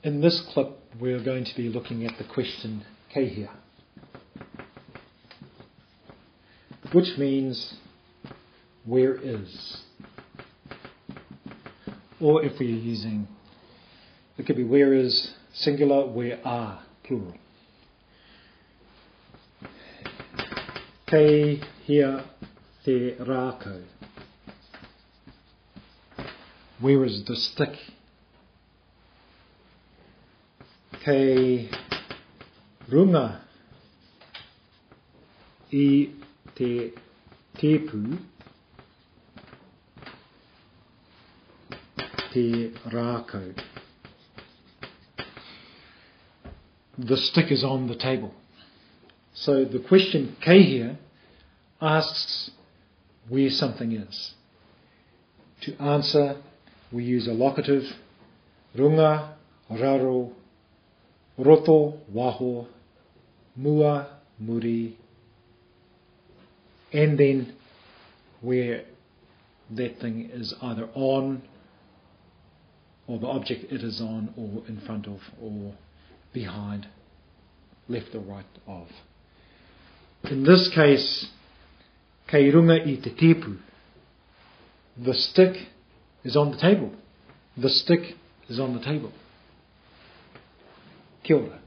In this clip, we're going to be looking at the question kei-hea, which means where is. Or if we're using, it could be where is singular, where are plural. Kei-hea-where-is. Where is the stick? Kei runga I te tepu te rākau. The stick is on the table. So the question kei-hea asks where something is. To answer, we use a locative, runga, raro, roto, waho, mua, muri, and then where that thing is either on, or the object it is on, or in front of, or behind, left or right of. In this case, kei runga I te tepu. The stick is on the table. The stick is on the table. Kia ora.